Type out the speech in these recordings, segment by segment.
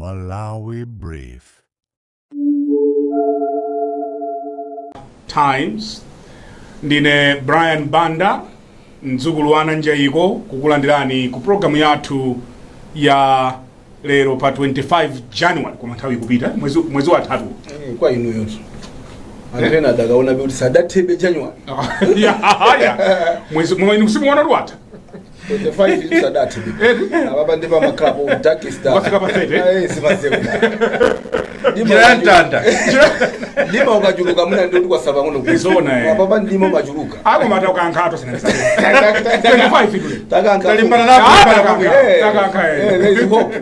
Malawi Brief. Times ndine Brian Banda mzukulu wa Njaiko kukulandirani ku programu yathu ya lero pa 25 January kwa nthawi kupita mwezi wa 3 kwa inu yote antena adakaona kuti sadathebe January ya mwezi msimu wana ruata 25 sadathebe ababa ndiba maklabu darkest wafika pa 30 simasebe Jirantanda. Lima ukajuluka muna ndio kwa sababu ngono kuzona ababa ndimo majuluka ako mata ukankhato sana 25 idule takanga Limbana napo there is hope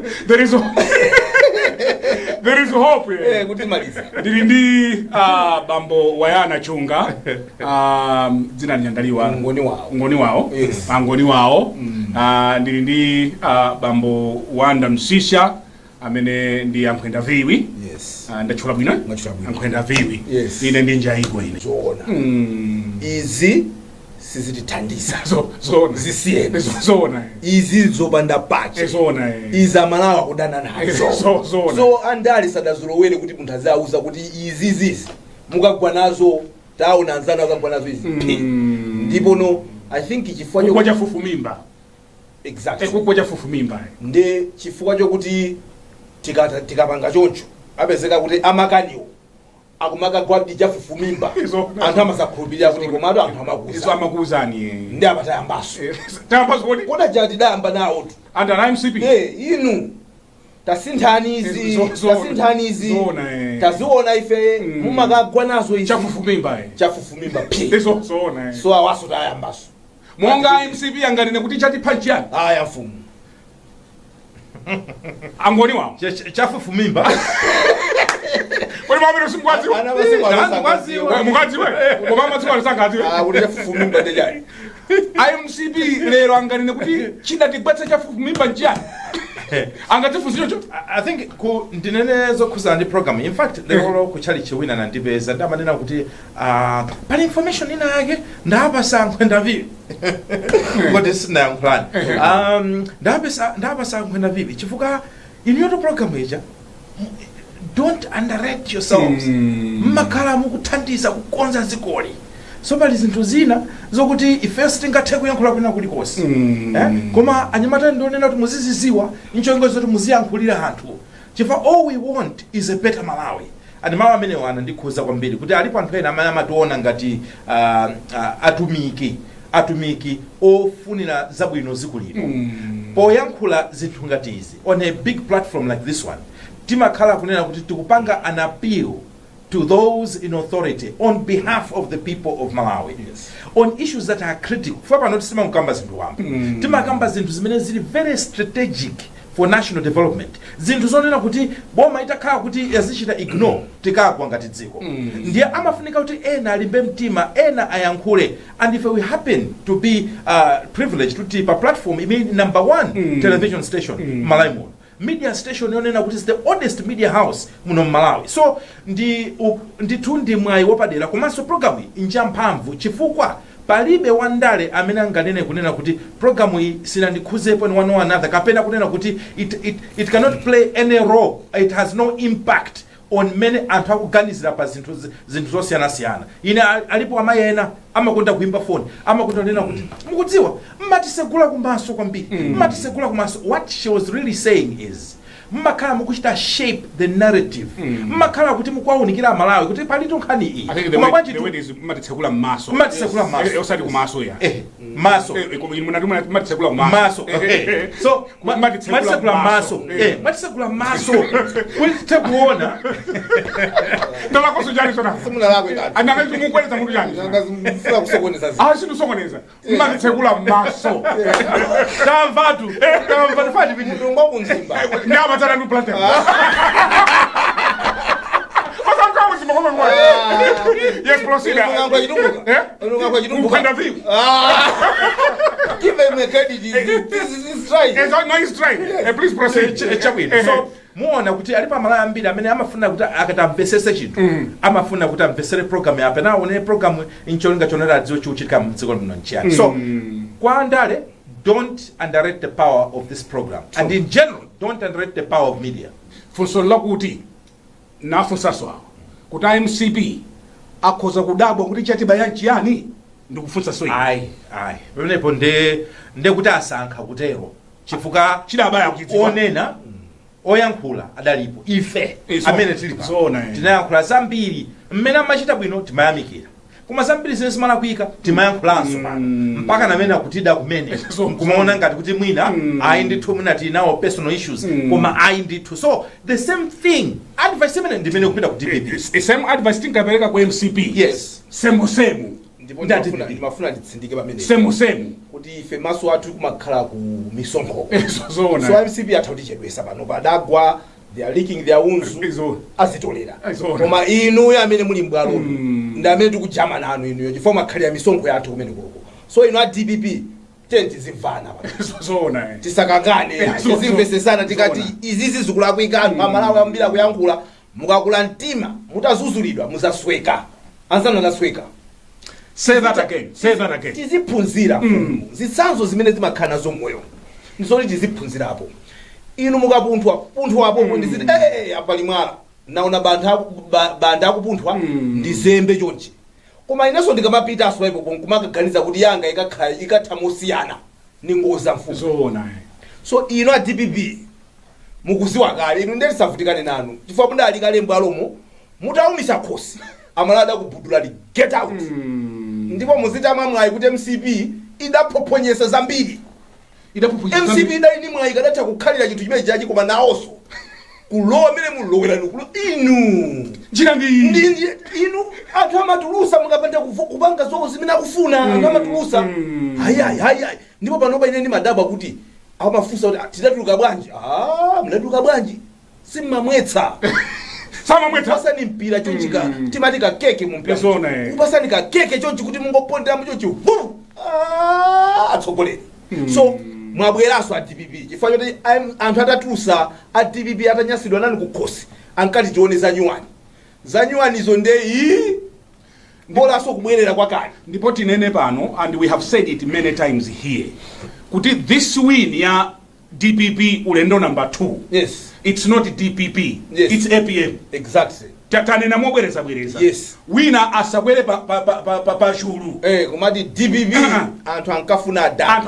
there is hope kuti maliza ndili ndi bambo Wayana Chunga dzina linyandaliwa ngoni wao yes. Ngoni wao ndili ndi bambo Wanda Msisha amene ndi ankhwenda viwi yes ndachula bwino ankhwenda viwi yes. Ine ndi Njaiko ine zoona izi sizitithandisa zona zisiyene zona izi zopanda pache zona iza Malawi kudana nazo zona so andali sadazulowere kuti munthu azauza kuti izi mukagwa nazo taona anzana akagwa nazo izi ndipo no I think chifukwa chokwa cha fufumimba exactly chokwa cha fufumimba nde chifukwa chokuti tikapanga choncho apezeka kuti amakaniwo akumaka gwabdi chafufumimba anthu amasakhulupirira kuti komatu anthu amakuza amakuzani ndi amatayambaso tayambaso kodi koda jati dayamba nawo under MCP inu tasinthani izi taziona ife mumakagwa nazo izi chafufumimba zona so awaso tayambaso monga MCP anganene kuti chati panchani aya mfumu angoni wao chafufumimba kodi mabiro simkwaziwa mukwaziwe koma matsiwa lisangaziwe kuti chafufumimba ndechani MCP lero anganene kuti chidatigwetsa chafufumimba nchiyani angatifuzicho I think ndinene zokhuza ndi program in fact lero kuchali chiwina na ndipeza ndamanena kuti pali information ina yake ndapasa ankhwenda viwi ngoti sinayankhulani ndapasa ankhwenda viwi chifukwa iniyoto program ija don't underrate yourselves mmakhala mukuthandiza kukonza zikoli so pali zinthu zina zokuti ifenso tingathe kuyankhula kwina kulikonse koma anyamata ndionena kuti muziziziwa nchongo zoti muziyankhulira anthu chifukwa all we want is a better Malawi and mawu amenewo andikhuza kwambiri kuti alipo anthu ena amene amationa ngati atumiki ofunira zabwino zikuliro poyankhula zinthu ngati izi on a big platform like this one timakhala kunena kuti tikupanga an appeal to those in authority on behalf of the people of Malawi on issues that are critical for not sima mukamba zinthu wamba timakamba zinthu zimene zili very strategic for national development zinthu zonena kuti boma itakhala kuti yazichita ignore tikagwa ngati dziko ndiye amafunika kuti ena alimbe mtima ena ayankhule and if we happen to be privileged to pa platform imene number 1 television station Malawi media station yonena kuti is the oldest media house muno Malawi so ndi mwayi wopadera komanso program injamphamvu chifukwa palibe wandale amene anganene kunena kuti programu iyi sinandikhuzepo in one or another kapena kunena kuti it cannot play any role, it has no impact on many anthu akuganizira pa zinthu zosiyana-siyana ine alipo amayi ena amakonda kuimba phone amakonda kunena kuti mukudziwa mmatisegula kumaso kwambiri mmatisegula kumaso what she was really saying is mmakhala mukuchita shape the narrative mmakhala kuti mukwaunikira Malawi kuti palito nkhani iyi koma kwanji mmatitsegula maso osati kumaso ya maso mmatitsegula maso so mmatitsegula maso mmatitsegula maso kuti kuona ndalakoso jani sona simuna lakwe kati anameti mukweleza mutu jani ngazimfuna kusokoneza sindu sokoneza mmatitsegula maso tamvatu fati biti mutu ngokunzimba ndaba tana nu plate yes, proceed. Give him a credit. This is right. No, he's trying. Please proceed. So, muona kuti alipa Malawi ambiri amene amafuna kuti akatamvesese chinthu amafuna kuti amvesere program yape na one program incholinga chonera adziwo chikuchitika mdziko muno nchiyani so kwa andale don't underrate the power of this program and in general don't underrate the power of media funso lakuti nafunsaso awo kuti MCP akhoza kudabwa kuti chatiba yanchiyani ndikufunsa so ayi pamenepo nde kuti asankha kutero chifukwa chidabaya onena oyankhula adalipo ife amene tilipo tinayankhula zambiri mmene amachita bwino timayamikira koma zambiri zimene zimalakwika timayankhulanso mpaka namene akutida kumene kumaona ngati kuti mwina ayi ndithu mwina tili nawo personal issues koma ayi ndithu so the same thing advice imene ndimene kupita ku DPP same advice tingapereka ku MCP yes semu ndipo ndimafuna nditsindike pamene semu kuti ife maso athu kumakhala ku misonkho so MCP atha kutichedwesa pano padagwa they are leaking their wounds azitolera koma inu amene muli mbwalo ndi amene tikujama nanu inu chifukwa makhalira misonkho yathu kumene koko so inu a DPP tenti zimvana zoona tisakangane tizimvesesana tikati izizi zikulakwika anthu amalawi ambiri akuyankhula mukakula mtima mutazuzulidwa muzasweka anzanu azasweka. Say that again. Tiziphunzira zitsanzo zimene zimakhala nazo moyo ndizoti tiziphunzirapo inu mukapunthwa hapo ndiziti apali mwala naona banda akupunthwa ndizembe chonchi koma inenso ndikamapita aso ipo kumakaganiza kuti yanga ikathamosiyana ningoza mfumu zoona so ino a DPP mukuziwa kale inu ndelisavutikane nanu chifukwa mudali kale mbwalomo mutaumisa khosi amalada kubudula li get out ndipo muzitama mwayi kuti MCP idaphoponyesa zambiri MCP idali ni mwayi kadatha kukhalira chinthu chimene chachi koma naoso kulowa mene mulowera nukulo inu njira ndi inu anthu amatulusa mukapanda kupanga zoko zimene akufuna anthu amatulusa hayi ndipo panopa ine ndi madaba kuti amafunsa kuti tidatuluka bwanji mnatuluka bwanji simmamwetsa pasani mpira chonchika timatika keke mumpira kupasani ka keke chonchi kuti mungopondera muchochi atsogoleri so mwabweraso a DPP chifukwa choti anthu atatulusa a DPP atanyasidwa nani kukhosi ankati tione zanyuwanizo ndeyi mbolaso kubwerera kwakale ndipo tinene pano and we have said it many times here kuti this win ya DPP Ulendo number 2 yes it's not DPP yes. It's APM exactly tanena mobwereza yes wina asabwere pa shuru komati DPP anthu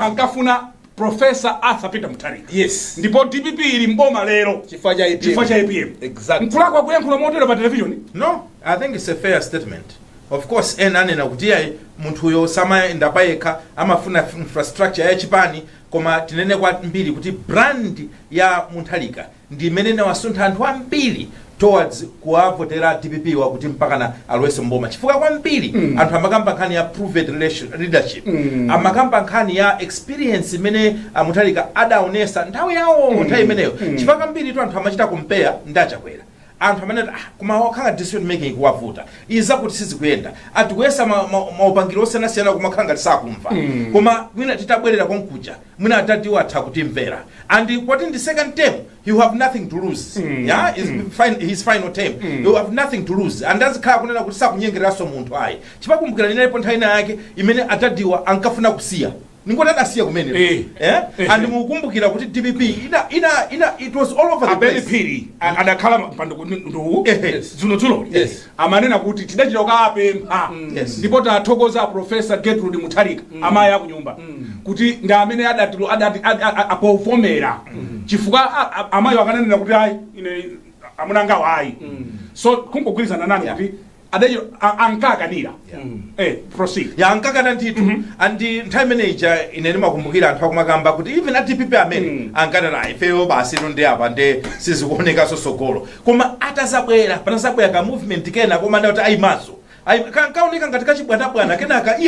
ankafuna Professor Arthur Peter Mutharika yes ndipo DPP ili mboma lero chifukwa cha APM exactly mkulakwa kuyankhula motero pa television no I think it's a fair statement of course enanena kuti yayi munthu uyo samayenda payekha amafuna infrastructure ya chipani koma tinene kwa mbiri kuti brand ya Mutharika ndi imene inawasuntha anthu ambiri towards kuavotera DPP wa kuti mpakana alowese mboma chifukwa kwambiri anthu amakamba nkhani ya proven leadership amakamba nkhani ya experience imene Mutharika adaonesa nthawi yawo nthawi imeneyo chifukwa kwambiri tu anthu amachita compare ndachakwera anthu amene kuma wakhala decision making kuwavuta iza kuti sizikuyenda atikuyesa maupangiro osiyana kumakhala ngati sakumva koma mwina titabwerera konkuja mwina atatiwa atha kutimvera and what in the second term you have nothing to lose yeah his final term you have nothing to lose and azikhala kunena kuti sakunyengereraso munthu ayi chipakumbukira linalipo nthawi yake imene atadiwa ankafuna kusiya ningona asiya kumene and mukumbukira kuti DPP it was all over the place abelipiri adakhala panduku ndu zuno amanena kuti tidachita kapempha ndipo tathokoza Professor Gertrude Mutharika amaya kunyumba kuti ndi amene adati apofomera chifukwa amayo akanena kuti ayi ine amunanga wayi so kungogwirizana nani kuti adayo ankakanira proceed ya ankakana ntito andi nthawi manager inene makumbukira anthu akumakamba kuti even at DPP amene ankana ifeyo basi ndi apa ndi sizikuoneka sosogolo koma atazabwera panazabwera ka movement kena koma ndati ayimazo kaoneka ngati kachibwanabwana kenaka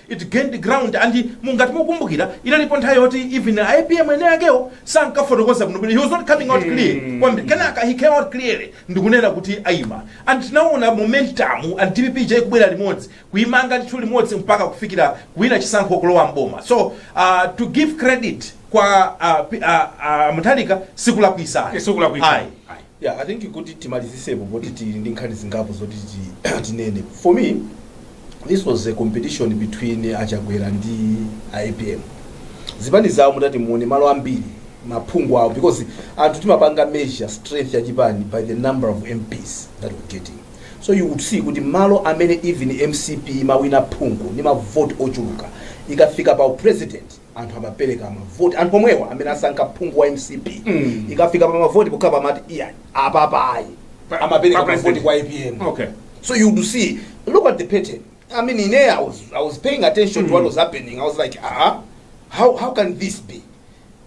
it gained ground and mungati mukumbukira inalipo nthawi yoti even APM ene yakewo sankafotokoza bwino he was not coming out clear kenaka he came out clearly ndikunena kuti ayima and naona momentum and DPP je kubwera limodzi kuimanga lithu limodzi mpaka kufikira kuwina chisankho kulowa mboma so to give credit kwa Mutharika sikulakwisa yeah I think kuti timalizisepo poti ndi nkhani zingapo zoti tinene for me this was a competition between Achagwera ndi APM zipani zawo mutati muone malo ambiri maphungu awo, because anthu timapanga measure strength ya chipani by the number of MPs that we're getting. So you would see kuti malo amene even MCP mawina phungu ni mavote ochuluka ikafika pa president anthu amapereka mavote anthu omwewa amene asankha phungu wa MCP ikafika pa mavote kukapa mati iya apapai amapereka mavote kwa APM. Okay. So you would see, look at the pattern. I mean, in there I was paying attention to what was happening. I was like, how can this be?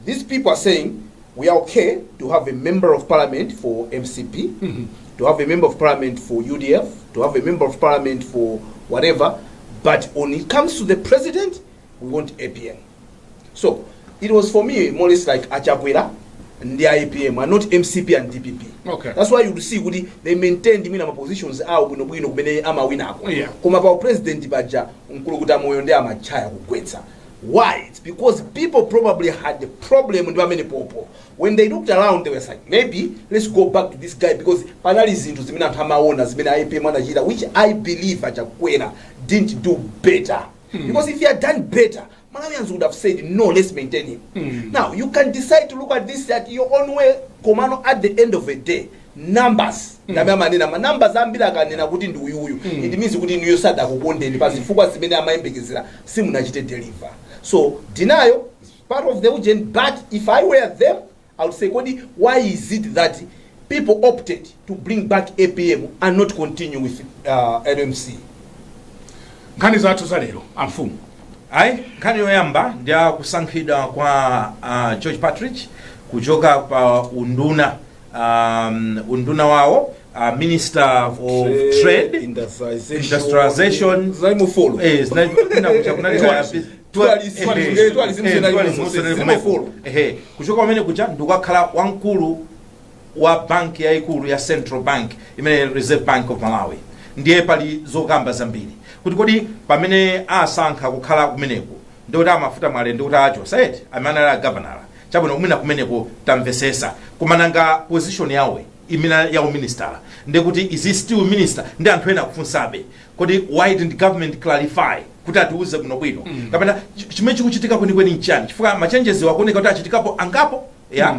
These people are saying we are okay to have a member of parliament for MCP, to have a member of parliament for UDF, to have a member of parliament for whatever, but when it comes to the president, we want APM. So it was for me more or less like Achakwera and the APM, and not MCP and DPP. Okay. That's why you see they maintain the minimum positions out when we know ama wina. Yeah. Kuma pa president baja unkulukuta moyo ndi ama Tchaya kugwetsa. Why? It's because people probably had the problem with many people. When they looked around, they were like, maybe let's go back to this guy because panelists into zimina tamaona zimina IPM manajira, which I believe Achakwera didn't do better. Because if he had done better, Malawians would have said, no, let's maintain him. Now, you can decide to look at this at your own way, Komano, at the end of the day. Numbers. Numbers ambila kanena kuti ndi uyuyu. It means kuti niyo sada kukonde ndi pasi fuka simene amayembekeza simunachite deliver. So, denial is part of the agent, but if I were them, I would say, Kodi, why is it that people opted to bring back APM and not continue with LMC? Nkhani zathu za lero amfumu. Ayi, nkhani yoyamba ndiya kusankhidwa kwa George Patrick kuchoka pa unduna wawo, Minister of Trade, Industrialization, kuchoka umene kuja ndikakhala wamkulu wa banki yaikulu ya Central Bank imene Reserve Bank of Malawi. Ndiye pali zokamba zambiri kuti kodi pamene asankha kukhala kumeneko ndikuti amafuta mwale ndikuti acho said amanala governor chabona kumena kumeneko tamvesesa kumananga position yawe imina ya minister ndikuti is he still minister ndi anthu ena kufunsabe kodi why didn't government clarify kuti atiuze kuno bwino kapena chimene chikuchitika kwenikweni nchani chifukwa machanges wakuoneka kuti achitikapo angapo. Yeah,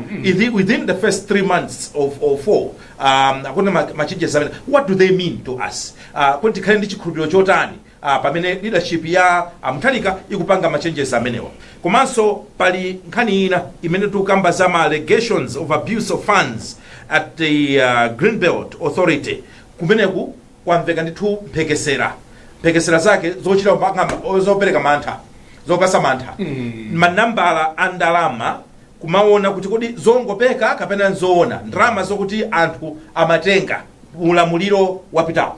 within the first 3 months of 4, akuna machanges amene what do they mean to us? Kuti khale ndi chikhulupiriro chotani pamene leadership ya Mutharika ikupanga machanges amenewa. Komanso pali nkhani ina imene tukamba za allegations of abuse of funds at the Greenbelt Authority kumeneku kwamveka ndithu mphekesera zake zochita zopereka mantha zopasa mantha manambala andalama kumaona kuti kodi zongopeka kapena nzoona ndrama zokuti anthu amatenga ulamuliro wapitawo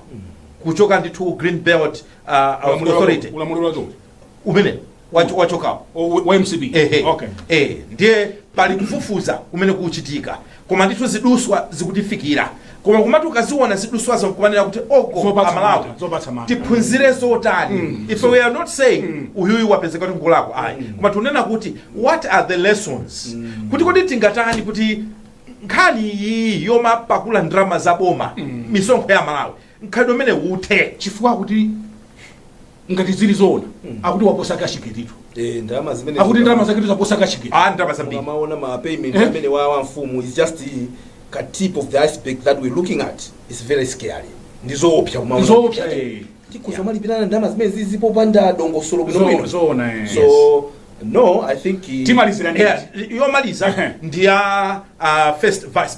kuchoka ndithu Greenbelt Authority ulamuliro umene wachokawo wa MCB. Okay. Ndiye pali kufufuza kumene kuchitika koma ndithu ziduswa zikutifikira koma kumati ukaziona ziduswazo nkumanena kuti oko Amalawi tiphunzire zotani. If we are not saying uyuyu wapezeka kuti ngolako ayi koma tunena kuti what are the lessons kuti kodi tingatani kuti nkhani iyi yoma pakula ndrama za boma misonkho ya Malawi nkhani umene uthe chifukwa kuti ngati zili zona akuti waposa kashiketitu ndama zimene akuti ndama zakitu zaposa kashiketitu ndama zambiri maona ma payment amene wa mfumu is just a tip of the iceberg that we're looking at. Is very scary. Ndizoopya kumaona ndizoopya tikusoma lipirana ndama zimene zizipo panda dongo solo bwino zona so no I think timalizira yomaliza ndiya first vice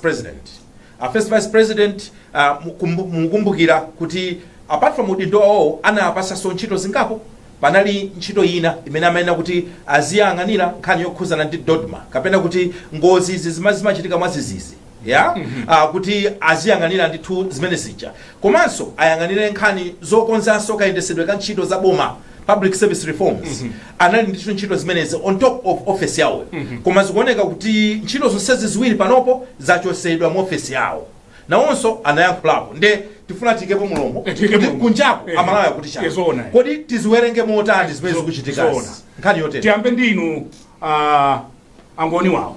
president mukumbukira kuti apart from udindo wawo anapasa so ntchito zingapo panali ntchito ina imene amayenda kuti aziyang'anira nkhani yokhuzana ndi dodma kapena kuti ngozi zimachitika mwazizizi kuti aziyang'anira ndithu zimene zija komanso ayang'anire nkhani zokonzanso kayendesedwe ka ntchito za boma public service reforms anali ndithu ntchito zimenezi on top of office yawo koma zikuoneka kuti ntchito zonsezi ziwiri panopo zachosedwa mu office yawo nawonso anayankhulapo nde tifuna tikepo mulomo kuti kunjapo Amalawi akuti chani kodi tiziwerenge motani zimene zikuchitika nkhani yote tiyambe ndinu angoni wawo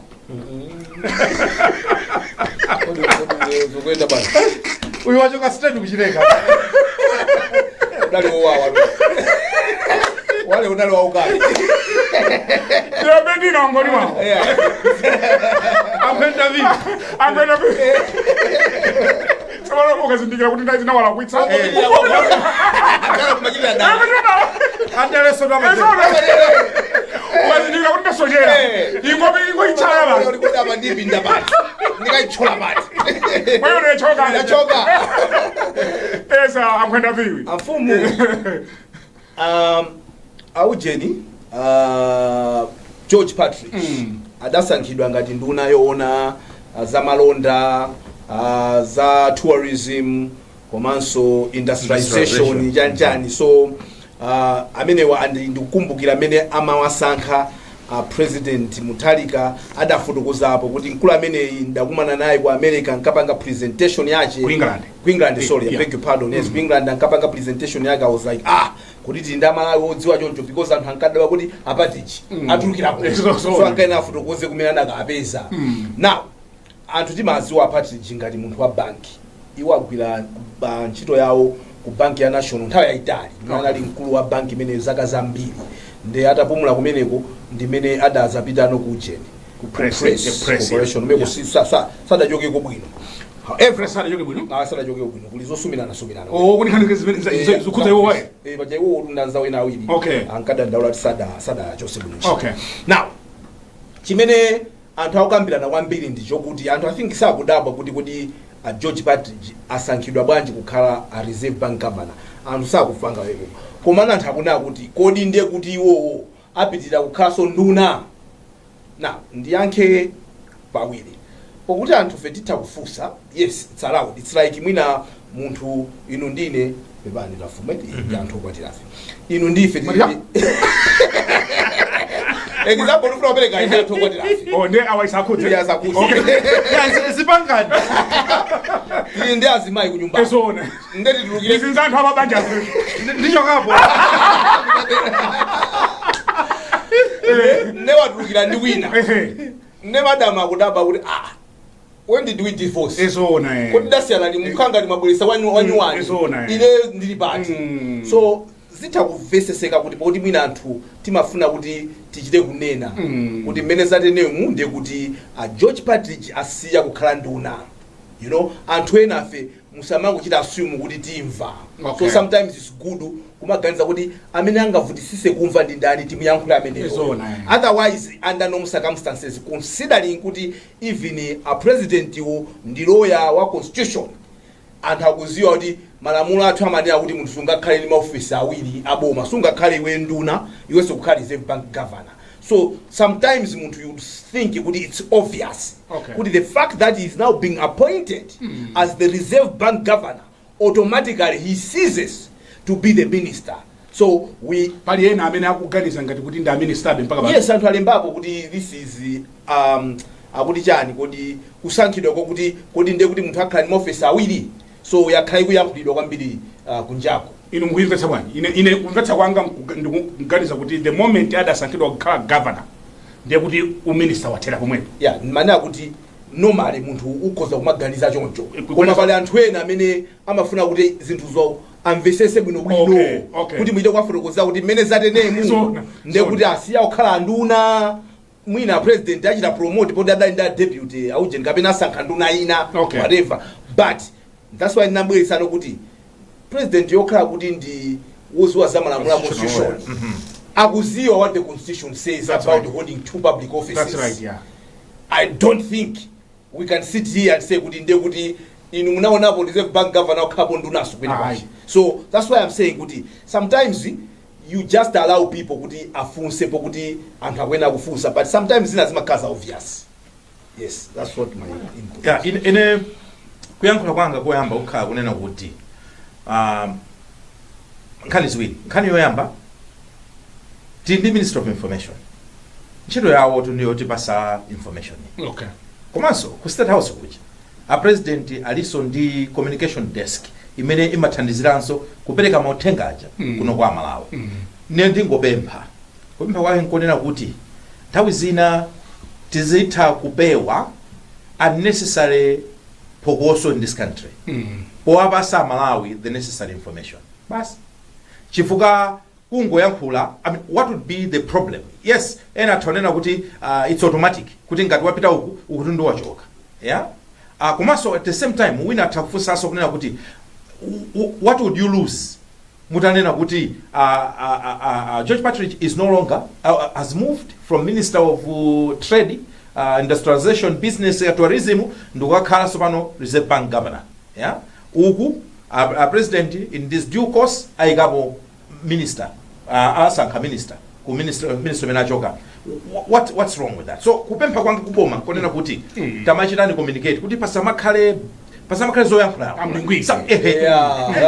zokwenda bana uyu wachoka straight kuchiteka udali wawa wale udali wa ukali You're bending on going on. I'm going to be. Someone who has indicated what is now a witch. Aujeni George Patrick adasankhidwa ngati nduna yoona za malonda za tourism komanso industrialization chanchani so amenewa ndikukumbukira amene amawasankha president Mutharika adafotokozapo kuti mkulu ameneyi ndakumana naye ku America nkapanga presentation yake ku England sorry I beg your pardon yes ku England nkapanga presentation yake I was like kuti tinda Malawi odziwa choncho because anthu ankadaba kuti apatichi atulukirapo so ankaena afotokoze kumene anakapeza now anthu timaziwa apatichi ngati munthu wa banki iwo agwira ntchito yawo ku banki ya national nthawi yayitali anali mkulu wa banki imene zaka zambiri ndi atapumula kumeneko ndimene adazapitano ku ujeni ku press corporation umeko sadachoke ko bwino however sadachoke bwino sadachoke bwino kulizosumirana kuti khanike zimene zikhuza iwo wae baja iwo undanza wena awiri ankada ndaula sada chose bwino now chimene anthu akukambirana kwambiri ndichokuti anthu I think sakudabwa kuti George Patrick asankhidwa bwanji kukhala a Reserve Bank governor anthu sakufanga weko koma anthu akunena kuti kodi ndiye kuti iwowo apitira kukhaso nduna na ndiyankhe pawiri pokuti anthu fe tithakufusa yes it's allowed it's like mwina munthu inu ndine bebani lafumeti anthu kwatirafe inu ndife example ufuna upereka ina anthu kwatirafe ndi awaisakhuze zipangani ndi azimayi ku nyumba esona ndeti tulukire izinza anthu ababanja ndicho kapo never tulukira ndi wina ne madam akudaba kuti when did we divorce esona kuti dasiyana ni mkhanga ni mabwelesa wanyuwani ile ndili pati so zitakuveseseka kuti poti mwina anthu timafuna kuti tichite kunena kuti mmene zatenemu ndiye kuti George Patrick asiya kukhala nduna you know anthu ena afe musamango chita assume kuti timva so sometimes it's good kumaganiza kuti amene angavutisise kumva ndi ndani timuyankhula ameneyo otherwise under no circumstances considering kuti even a president ndi lawyer wa constitution anthu akuziwa kuti malamulo athu amanena kuti munthu sungakhale ndi maofisi awiri aboma sungakhale iwe nduna iwenso kukhale Reserve Bank governor so sometimes muntu you think kuti it's obvious kuti the fact that he is now being appointed as the Reserve Bank governor automatically he ceases to be the minister so we pali ena amene akuganiza ngati kuti ndi minister mpaka yes anthu alembapo kuti this is akuti chani kusankhidwa kuti ndiye kuti munthu akhala ndi maofisi awiri so yakhala ikuyankhulidwa kwambiri kunjako inu mukuyimvetsa bwanji ine kumvetsa kwanga ndikuganiza kuti the moment adasankhidwa kukhala governor ndiye kuti uminister wathera pomwepo manena kuti normally munthu ukhoza kumaganiza choncho koma pali anthu ena amene amafuna kuti zinthuzo amvesese bwinobwino kuti muite kwafotokoza kuti mmene zatenemu ndiye kuti asiya kukhala nduna mwina president achita promote poti adali nda deputy aujeni kapena asankha nduna ina whatever but that's why nabweresano kuti president yokhala kuti ndi woziwa za malamulo a constitution akuziwa what the constitution says about holding two public offices I don't think we can sit here and say kuti ndiye kuti inu munaonapo Reserve Bank governor okhapo ndunaso kwene so that's why I'm saying kuti sometimes you just allow people kuti afunse kuti anthu akwena kufunsa but sometimes zina zimakhaza obvious yes that's what my input ine kuyankhula kwanga koyamba ukhala kunena kuti nkhani ziwiri nkhani yoyamba ndi Minister of Information ntchito yawo tundiyotipasa information komanso ku State House kuja a president aliso ndi communication desk imene imathandiziranso kupereka mauthenga aja kuno kwa Malawi ne ndingopempha kwake nkonena kuti nthawi zina tizitha kupewa unnecessary phokoso in this country powapasa Malawi the necessary information basi chifukwa kungoyankhula, I mean, what would be the problem? Yes, ena tonena kuti it's automatic kuti ngati wapita uku ukutundu wachoka. Yeah? Komanso at the same time wina takufusaso kunena kuti what would you lose? Mutanena kuti George Patrick is no longer has moved from Minister of Trade, Industrialization, Business, Tourism ndukakhala sopano Reserve Bank Governor. Yeah? Uku President in this due course aikapo minister asankha minister ku minister menachoka. What's wrong with that? So kupempha kwangu kuboma konena kuti tamachitani communicate kuti pasamakhale zoyankhula amlingwisa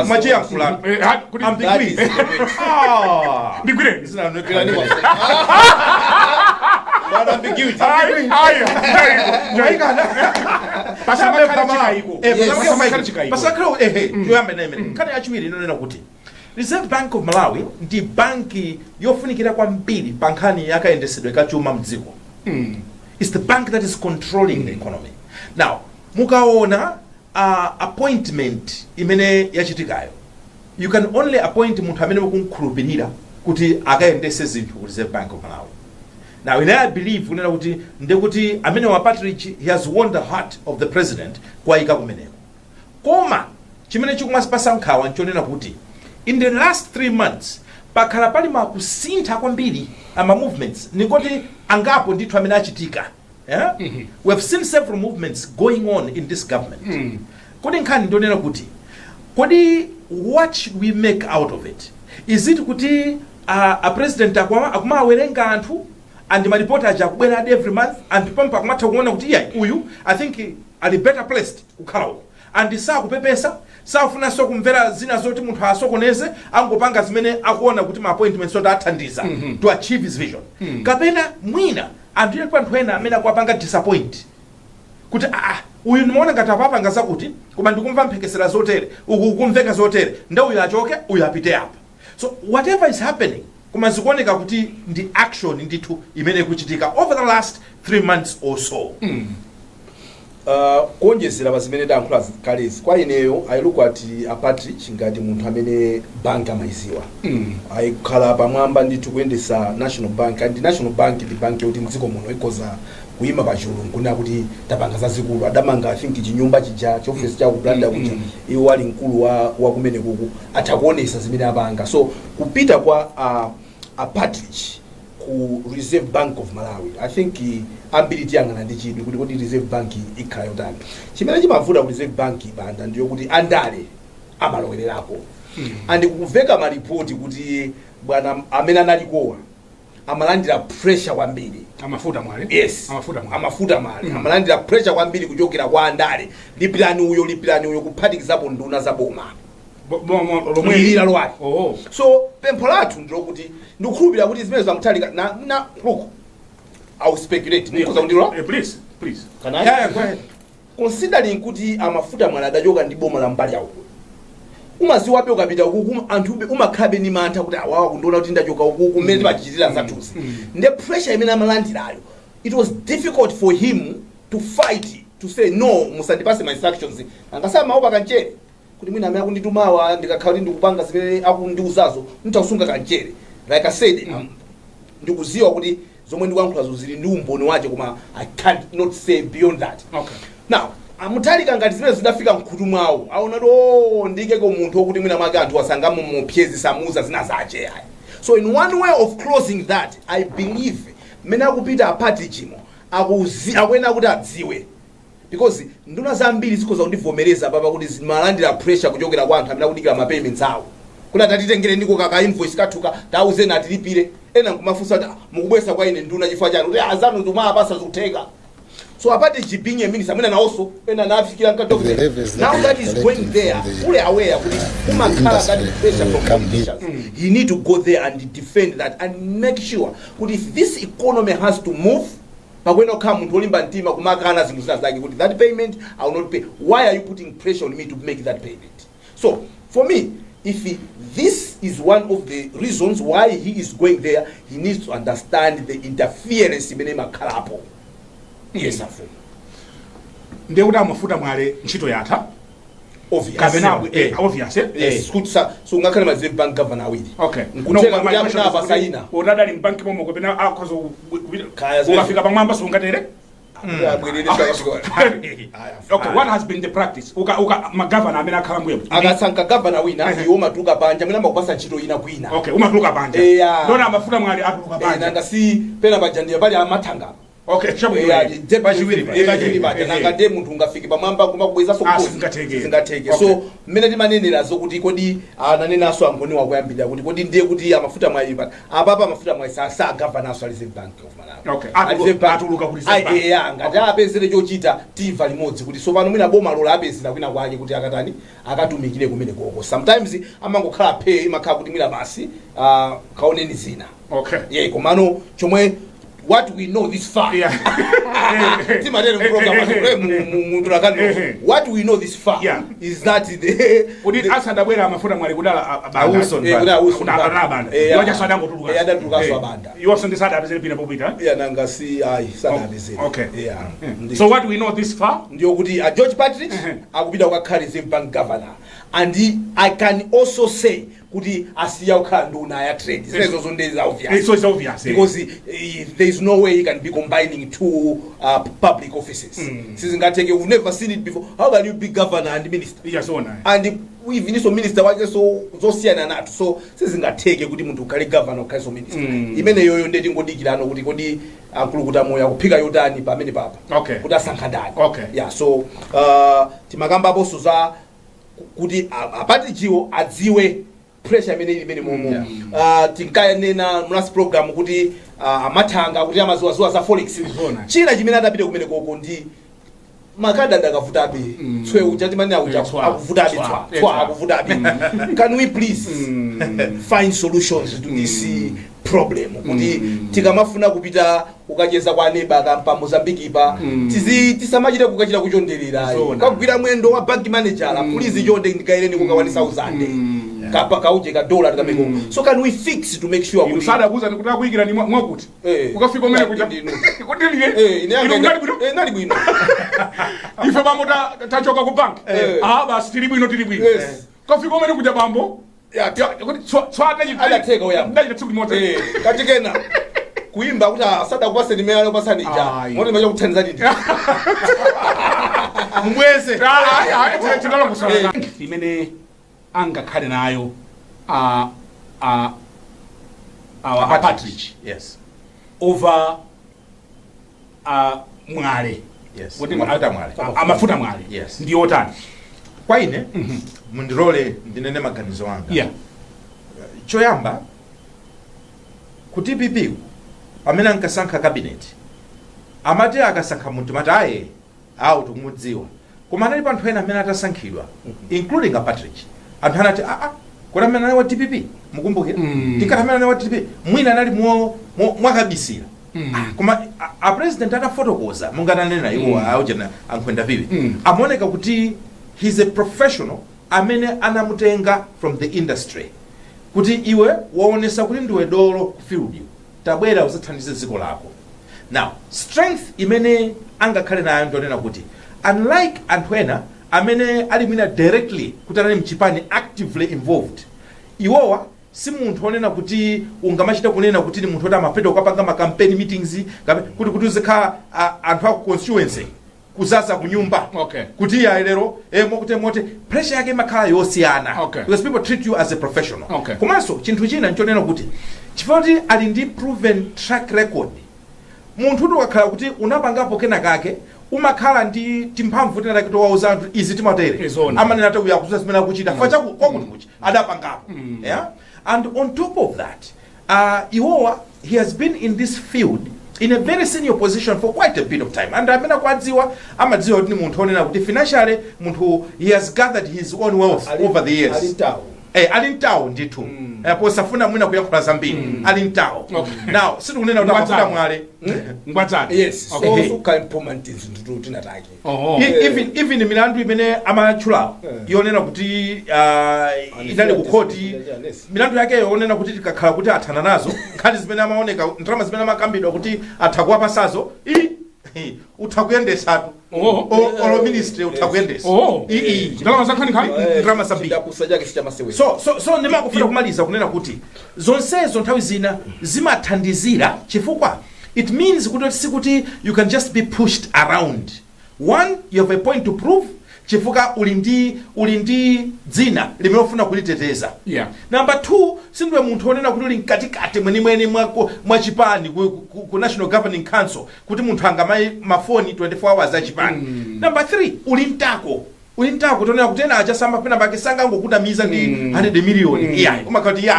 machi yankhula amlingwisa ndigwire What ambiguity? Kani achiwiri inonena kuti Reserve Bank of Malawi ndi banki yofunikira kwambiri bankhani yakayendesedwe kachuma mdziko. It's the bank that is controlling the economy. Now, mukaona appointment imene yachitikayo, you can only appoint munthu amene mukunkhulupirira kuti akayendese zinthu ku Reserve Bank of Malawi. Now, I believe kunena kuti ndekuti amene wa Patrick, he has won the heart of the president kwa ika kumeneko. Koma chimene chikumasipasa nkhawa nchonena kuti in the last 3 months pakhala pali makusintha kwambiri ama movements nikoti angapo ndithu amene achitika. Yeah? We have seen several movements going on in this government. Kodi nkhani ndonena kuti kodi what should we make out of it? Is it kuti a president akumawerenga anthu and maripota aja kubwera every month and pampa kumatha kuona kuti iya uyu I think ali better placed kukhala uko and sakupepesa safuna kumvera zina zoti munthu asokoneze angopanga zimene akuona kuti ma appointments oti athandiza to achieve his vision. Kapena mwina anthu ile panthu ena amene akuapanga disappoint kuti uyu nimaona ngati apapanga zakuti koma ndikumva mphekesera zotere uku kumveka zotere nda uyu achoke uyu apite apa. So whatever is happening kuma zikuoneka kuti ndi action ndithu imene kuchitika over the last 3 months or so. Kuonjezera bazimene dankhula kalezi kwa ineyo I look at a Patrick ngati munthu amene bank amayiziwa. Ayikhala pamwamba ndithu kuyendesa National Bank and National Bank ndi bank yoti mdziko muno ikoza kuyima pachulungu na kuti tapanga zazikulu adamanga I think chinyumba chija chofesi cha kublanda kuti iwo ali mkulu wa kumene kuku atakuonesa zimene apanga. So kupita kwa a Patrick ku Reserve Bank of Malawi I think ability yangana ndi chidwi kuti kodi Reserve Bank ikhala yotani. Chimene chimavuta ku Reserve Bank banda ndiyo kuti andale amalowererapo and kuveka maripoti kuti bwana amene analikowa amalandira pressure kwambiri amafuta mwale. Yes, amafuta mwale amalandira pressure kwambiri kuchokera kwa andale lipirani uyo kuphatikizapo nduna za boma lomwelira lwake. So pempho lathu ndilokuti ndikukhulupirira kuti zimene zamuthalika na look I will speculate because please can I? Yeah, go ahead. Considering kuti amafuta mwale adachoka ndi boma la mbali yawo umaziwabe ukapita ukuku anthu umakhabe ni mantha kuti awawa kundiona kuti ndachoka ukuku mmene timachitira zathuzi nde pressure imene amalandirayo it was difficult for him to fight to say no musandipase my instructions angasama maopa kanchere kuti mwina amene akunditumawa ndikakhala kuti ndikupanga zimene akundiuzazo nditausunga kanchere like I said ndikuziwa kuti zomwe ndikuyankhulazo zili ndi umboni wache koma I can't not say beyond that. Okay. Now amuthalika ngati zimene zidafika mkhutu mwawo aona ndikeko munthu okuti mwina mwake anthu asangamo mupyezi samuza zina zache ayi. So in one way of closing that I believe mmene akupita apati chimo akuena kuti adziwe because nduna zambiri zikhoza kundivomereza papa kuti zimalandira pressure kuchokera kwa anthu amene akudikira ma payments awo kuti atatitengere ndiko kaka invoice kathuka tauzeni atilipire ena nkumafunsa kuti mukubwesa kwa ine nduna chifukwa chanu kuti azanu ndumapasa zikutheka. So apart Jibinye minister mwina na also ena nafikira nkatoke now that is going there fully aware kuti umakhala that pressure from politicians you need to go there and defend that and make sure kuti if this economy has to move pakwena kukhala munthu olimba mtima kumakana zinthu zake kuti that payment I will not pay. Why are you putting pressure on me to make that payment? So for me if this is one of the reasons why he is going there he needs to understand the interference imene makhalapo. Yes, afu. Ndekuti amafuta mwale ntchito yatha obvious yes kutsa so ngakhale mazive bank governor awiri okay nkuthenga kuti amuna abasayina odadali mbanki momo kopena akhozo Kaya ukafika pamwamba sungatere abwerere okay what has been the practice uka magavana amene akhala mbuyo akasankha governor wina iwo matuluka panja mwina makupasa ntchito ina kwina okay umatuluka panja ndona amafuta mwali atuluka panja nanga si pena panja ndiye pali amathanga okay chabu bachiri bacha nanga ndiye munthu ungafike pamwamba kumakubweza singateke so mmene timanenera zokuti kodi ananenaso angoni wakuyambirira kuti kodi ndiye kuti amafuta mwayi pa apapa amafuta mwayi sa governor so Reserve Bank of Malawi okay atuluka kuti ngati apezere chochita tiva limodzi kuti so pano mwina boma lola apezera kwina kwake kuti akatani akatumikire kumene koko sometimes amangokhala pay imakhala kuti mwina basi kaoneni zina okay komano chomwe what we know this far what we know this far is that the udi asadabwera amafuta mwali kudala abanda yose ndisada apezele pina popita nanga si sada apezele okay so what we know this far ndio kuti George Patrick akupita kwa Reserve Bank governor and I can also say kuti asiya ukhala nduna ya trade zinezo zonde obvious because there is no way he can be combining two public offices sizingateke we've never seen it before how can you be governor and minister and we've also minister wake so zosiyana nato so sizingateke kuti munthu ukhale governor ukhale so minister imene yoyo ndeti ngodikirano kuti kodi ankulukuta moya kuphika yotani pamene papa kuti asankha ndani so timakamba boso za kuti apati jiwo adziwe pressure imene momo tinkayanena mlast program kuti amathanga kuti amaziwaziwa za forex china chimene adapite kumene koko ndi makada ndakavutabe tswe uja timanya uja akuvutabe tswa akuvutabe can we please find solutions to this problem kuti tikamafuna kupita ukacheza kwa neighbor kampa Mozambique pa tisamachite kukachira kuchonderera kagwira mwendo wa bank manager please chonde ndikaireni kukawanisa 1000 kapa kauje ka dollar kameko so can we fix to make sure kuti usada kuza ndikuta kuikira ni mwakuti ukafika umene kuja kuti nali bwino ife bamota tachoka ku bank basi tili bwino kafika umene kuja bambo swata adateka oyamba ndaje tsuku moto katikena kuimba kuti asada kupasa nimelo pasani ija mone macho kuthandiza ndidi mweze tinalo kusala imene angakhale nayo Patrick yes over mwale yes amafuta mwale yes ndiyo otani kwa ine mundirole ndinene maganizo anga choyamba kuti TPP amene ankasankha cabinet amati akasankha munthu mataye awu tikumudziwa koma anali panthu ena amene atasankhidwa including a Patrick anthu anati kodi amene anali wa TPP mukumbukira tikati amene anali wa TPP mwina anali mwakabisira koma a president atafotokoza mungananena iwo aujena ankhwenda vivi amaoneka kuti he's a professional amene anamutenga from the industry kuti iwe waonesa kuti ndiwe dolo ku field tabwera uzathandize dziko lako now strength imene angakhale nayo ndionena kuti unlike anthu ena amene ali mwina directly kuti anali mchipani actively involved iwowa si munthu onena kuti ungamachita kunena kuti ni munthu oti amapita ukapanga ma campaign meetings kuti uzikhala anthu aku constituency kuzaza kunyumba kuti ya lero mote pressure yake makhala yosiyana because people treat you as a professional komanso chinthu china nchonena kuti chifoti ali ndi proven track record munthu ukakhala kuti unapangapo kena kake umakhala ndi timphamvu tena kuti wauza anthu izi timatere amanena ati uyakuza zimene akuchita facha kwakuti kuchi adapangapo and on top of that iwowa he has been in this field in a very senior position for quite a bit of time and amene kwadziwa amadziwa kuti munthu onena kuti financially munthu he has gathered his own wealth over the years ali mtawo ndithu posafuna mwina kuyankhula zambiri ali mtawo now sitikunena kuti amafuta mwale ngwatsani yes so ka implement into tinataki even milandu imene amatchula yonena kuti inali ku court milandu yake yonena kuti tikakhala kuti athana nazo nkhani zimene amaoneka ndrama zimene amakambidwa kuti athakuwa pasazo utakuyendesatu olo ministry utakuyendesa ndalama zakhani drama sabiki kusaja kisitama sewe so ndimakufuna kumaliza kunena kuti zonsezo nthawi zina zimathandizira chifukwa it means kuti you can just be pushed around. One, you have a point to prove chifukwa uli ndi dzina limene ufuna kuliteteza. Number two, sindwe munthu onena kuti uli mkatikati mwenimweni mwa chipani ku National Governing Council kuti munthu angamayi mafoni 24 hours a chipani. Number three, uli mtako tonena kuti ena achasamba pena pakisanga ngokudamiza ndi 100 million umakati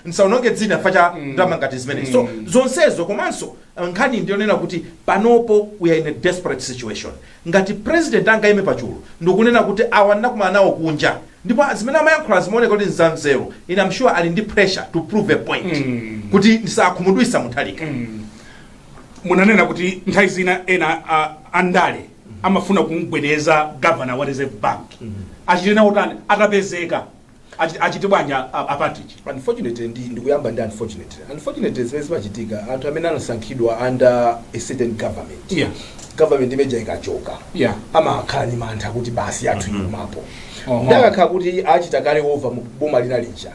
nsaunonge dzina facha ndama ngati zimene. So zonsezo komanso nkhani ndionena kuti panopo we are in a desperate situation. Ngati president angayime pachulo ndikunena kuti awanna kumana nawo kunja ndipo zimene amayankhula zimaoneka kuti nzanzeru and I'm sure ali ndi pressure to prove a point kuti ndisakhumudwisa munthalika. Munanena kuti nthawi zina ena andale amafuna kumgwedeza governor wa Reserve Bank achitena utani atapezeka achite bwanya apatich. Unfortunately ndikuyamba ndi unfortunately zimene zimachitika anthu amene anasankhidwa under a certain government government imeja ikachoka amakhala ni mantha kuti basi athu imapo ndakakhala kuti achita kale over mu boma lina lija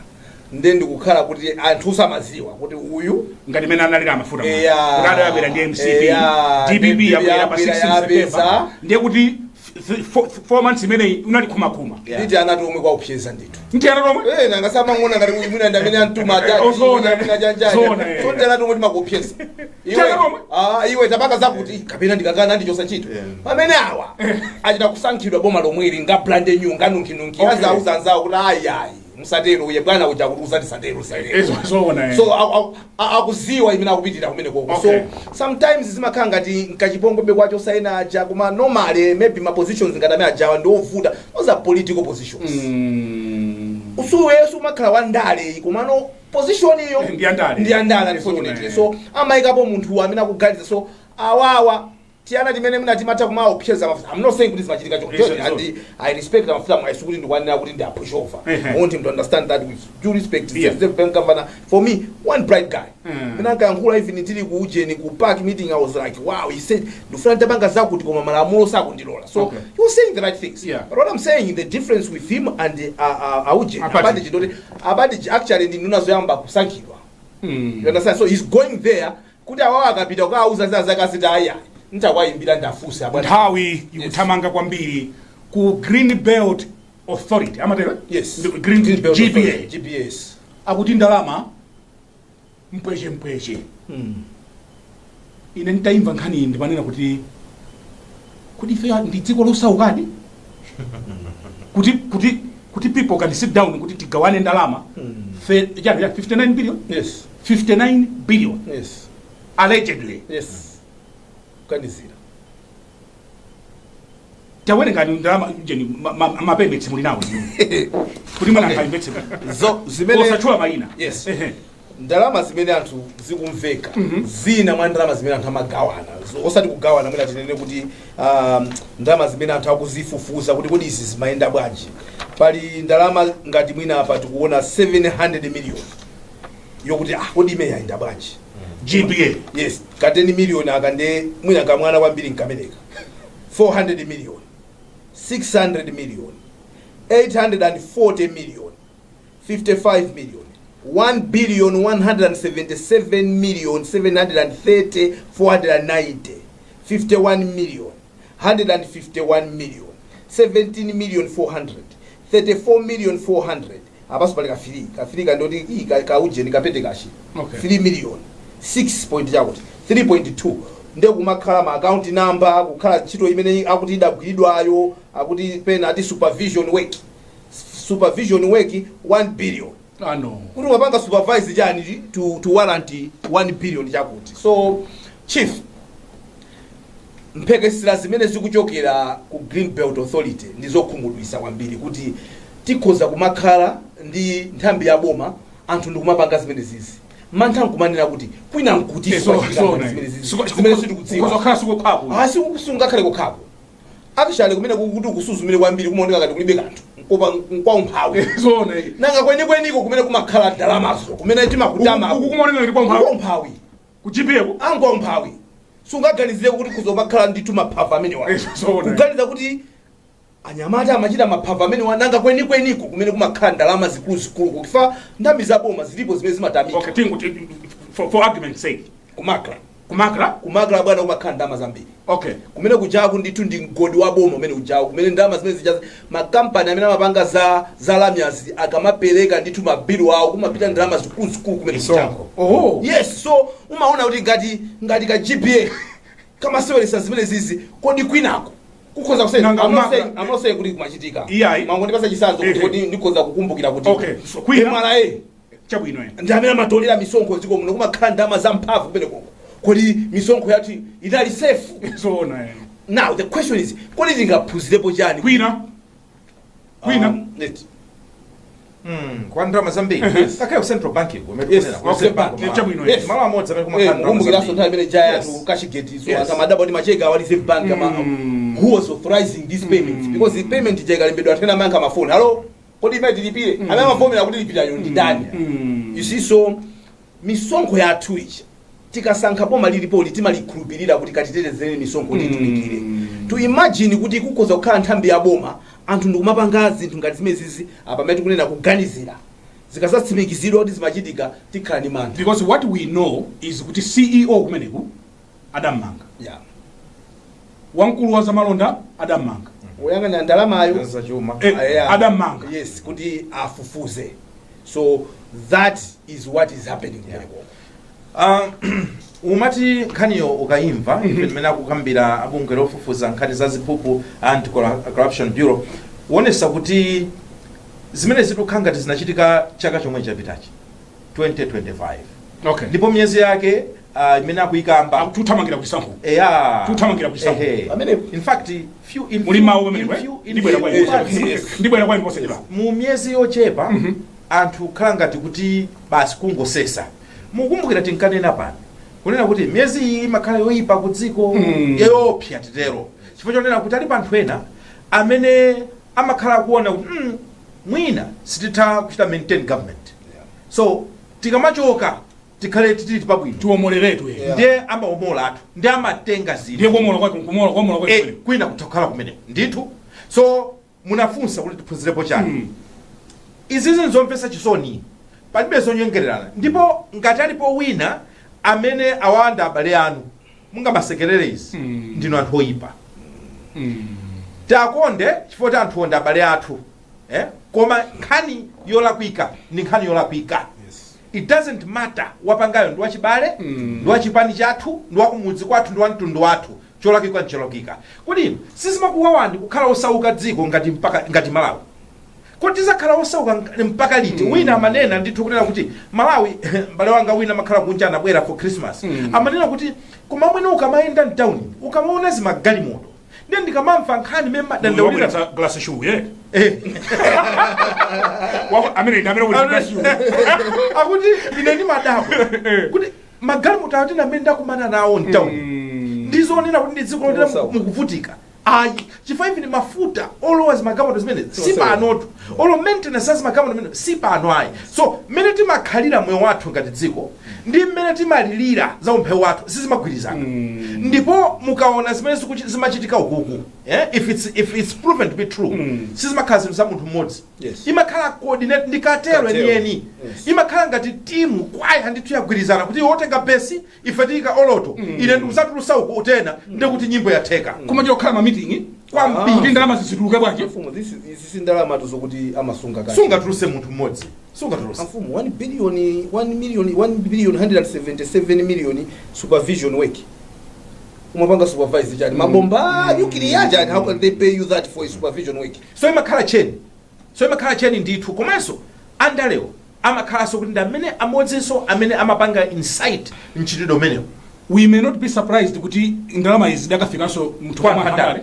then ndikukhala kuti anthu samaziwa kuti uyu ngati mena analira amafuta ngati yabera ndi MCP DPP yabera pa 6 September ndiye kuti 4 months imene unali kumakuma nditi anati omwe kwa upyeza ndithu ndi anatomwe nanga samangona ngati mwina ndamene antuma atati mwina janjani so ndana tomwe timakupyeza iwe tabaka zakuti kapena ndikakana ndi chosa chito pamene awa achita kusankhidwa boma lomweli nga brand new nganunkhinunki azauza anzawo kuti ayi musatero uye bwana uja kuti usati satero so akuziwa imene akupitira kumene koko so sometimes zimakhala ngati nkachipongwe kwacho saina aja kuma normally maybe ma positions ngadame ajawa ndovuta those are political positions usuweso makhala wandale kumano position iyo ndi andala unfortunately so amaikapo munthu amene akugaliza so awawa tiana timene muna timata kuma opyeza mafuta. I'm not saying kuti zimachitika chokotoni and I respect the mafuta mwa kuti ndikwanira kuti ndi push over. I want him to understand that with due respect. The bank governor for me one bright guy. Mina kankhula even ntili ku ujeni ku park meeting I was like wow he said ndufuna tabanga zakuti koma malamulo sakundilola. So he was saying the right things. But what I'm saying the difference with him and ujeni abadi actually ndi nunazoyamba kusankhidwa. You understand? So he's going there kuti awawa akapita ukauza zakasita aya ntakwayimbira ndafusa bwana nthawi ikuthamanga kwambiri ku Green Belt Authority amatero Green Belt GPS akuti ndalama mpweche ine nitaimva nkhani ndimanena kuti ife ndi dziko losaukadi kuti people can sit down kuti tigawane ndalama 59 billion 59 billion allegedly kanizira tawene ngani ndalama njeni mapembe muli nawo kuti mwana akaimvetse zimene osachula maina ndalama zimene anthu zikumveka zina mwa ndalama zimene anthu amagawana osati kugawana mwina tinene kuti ndalama zimene anthu akuzifufuza kuti kodi izi zimayenda bwanji pali ndalama ngati mwina apa tikuona 700 million yokuti kodi imeya yayenda bwanji GBA yes kateni million akande mwina kamwana kwambiri nkameneka 400 million 600 million 840 million 55 million 1 billion 177 million 730 490 51 million 151 million 17 million 400 34 million 400 abaso pale kafirika ndoti kauje nikapete kashi 3 million 6 point yakuti 3.2 nde kumakhala ma account number kukhala ntchito imene akuti idagwiridwayo akuti pena ati supervision work 1 billion kuti wapanga supervise chani to warrant 1 billion chakuti so chief mphekesera zimene zikuchokera ku Green Belt Authority ndizokhumudwisa kwambiri kuti tikhoza kumakhala ndi nthambi ya boma anthu ndikumapanga zimene zizi mantha nkumanena kuti kwina nkuti zimene sitikudziwa kuzokhala sikukhapo sungakhale kukhapo akishale kumene kuti kusuzumire kwambiri kumaoneka ngati kulibe kanthu nkwa umphawi nanga kwenikweniko kumene kumakhala ndalamazo kumene timakutama kumaoneka ngati kwa umphawi kuchipeko angwa umphawi sungaganizire kuti kuzomakhala ndithu maphava amene wa kuganiza kuti anyamata amachita maphava amene wananga kwenikweniko kumene kumakhala ndalama zikuluzikulu kufa ndambi za boma zilipo zimene zimatamika. For argument's sake kumakhala bwana kumakhala ndalama zambiri. Okay. Kumene kujaku ndithu ndi mgodi wa boma umene ujaku kumene ndalama zimene zija makampani amene amapanga za lamyazi akamapereka ndithu mabilu awo kumapita ndalama zikuluzikulu kumene kujaku. Oh. Yes, so umaona kuti ngati ka GPA kama sewelesa zimene zizi kodi kwinako kukoza kusema I'm not saying kuti kumachitika. Mango ndipasa chisanzo kodi ndikoza kukumbukira kuti. Okay. So kwina mara chabwino ndi amene amatolera misonkho ziko muno kumakhala ndalama za mphamvu kumene koko. Kodi misonkho yathu idali safe. So now the question is kodi tingaphunzirepo chani kwina kwa ndalama zambiri akayo central bank Malawi amodzi amene kumakhala kumbukira so time Tchaya to Kashigeti so akamadaba ndi machega wa Reserve Bank who was authorizing these payments because the payment chega lembedwa tena manka mafoni hello kodi imene tilipire amene mafoni kuti lipira yo ndi ndani. You see, so misonkho yathu ichi tikasankha boma lilipo timalikhulupirira kuti katitetezere misonkho kuti tulikire. To imagine kuti kukoza kukhala nthambi ya boma anthu ndikumapanga zinthu ngati zimene zizi apa meti kunena kuganizira zikasatsimikizidwa kuti zimachitika tikhala ni mantha. Because what we know is kuti CEO kumeneku adammanga. Yeah. Wamkulu wa zamalonda adammanga. Oyang'anira ndalamayo adammanga. Yes, kuti afufuze. So that is what is happening here. Umati nkhaniyo ukaimva pamene akukambira abungwe lofufuza nkhani za ziphuphu anti-corruption bureau wonesa kuti zimene zikukhanga zinachitika chaka chomwe chapitachi 2025. Okay. Ndipo miyezi yake imene akuyikamba tuthamangira kusankho. Tuthamangira kusankho. In fact ndibwera kwa imposera. Mu miyezi yochepa anthu khala ngati kuti basi kungosesa. Mukumbukira tinkanena pano kunena kuti miyezi iyi makhala yoyipa ku dziko yopsa titero chifukwa chonena kuti alipo anthu ena amene amakhala kuona kuti mwina sititha kuchita maintain government. So tikamachoka tikhale titili pabwino tiwomoleretu ndiye amawomola athu ndiye amatenga zinthu ndiye kumola kwa kwina kutakhala kumene ndithu. So munafunsa kuti tiphunzirepo chani izi zinzomvetsa chisoni palibe zonyengererana ndipo ngati alipo wina amene awanda abale anu mungamasekerere izi ndino anthu oyipa takonde chifukwa anthu onda abale athu koma nkhani yolakwika ndi nkhani yolakwika. It doesn't matter wapangayo ndi wachibale ndi wachipani chathu ndi wakumudzi kwathu ndi wamtundu wathu cholakika ncholakika. Kodi sizimakuwawani kukhala osauka dziko ngati Malawi kuti tizakhala osauka mpaka liti. Wina amanena ndithu kunena kuti Malawi mbale wanga wina makhala kunja anabwera for Christmas amanena kuti koma mwene ukamayenda mtown ukamaona zimagalimoto ndiye ndikamamva nkhani memba dandaulira glass shoe amene akuti ine ndi madabo kuti magalimoto ati namenda kumana nawo mtown ndizonena kuti ndi dziko lotera mukuvutika. Chifukwa even mafuta always magalimoto zimene sipanotu olo maintenance as magalimoto zimene sipano ayi. So mmene timakhalira moyo wathu ngati dziko ndi mmene timalilira za umphewu wathu sizimagwirizana. Ndipo mukaona zimene zimachitika ukuku if it's proven to be true sizimakhala zinthu za munthu mmodzi. Imakhala coordinate ndikatero enieni imakhala ngati timu kwayi handithu yagwirizana kuti wotenga besi ife tika oloto ine ndikuzatulusa uko utena ndikuti nyimbo yatheka koma chokhala meeting kwambiri ndalama zisituluka bwanji mfumu this is ndalama zokuti amasunga kati sunga tuluse munthu mmodzi sunga tuluse mfumu 1 billion 177 million supervision work umapanga supervise chani mabomba nuclear chani how can they pay you that for supervision work. So imakhala cheni ndithu komanso andalewo amakhala so kuti ndamene amodzinso amene amapanga insight mchitidwe umenewo. We may not be surprised kuti ndalama izi dakafikanso muthu kwa handale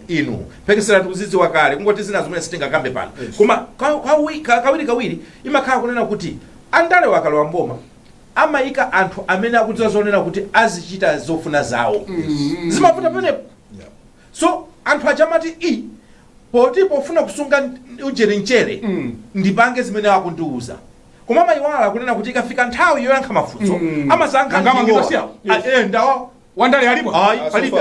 inu pekesera tukuzidziwa kale kungoti zina zimene sitingakambe pano koma kawiri imakhala kunena kuti andalewo akalowa mboma amayika anthu amene akudziwa zonena kuti azichita zofuna zawo zimavuta pamenepo. So anthu achamati poti pofuna kusunga nchere ndipange zimene akundiuza koma mayiwala kunena kuti ikafika nthawi yoyankha mafunso amasankha ndawo wandale alipo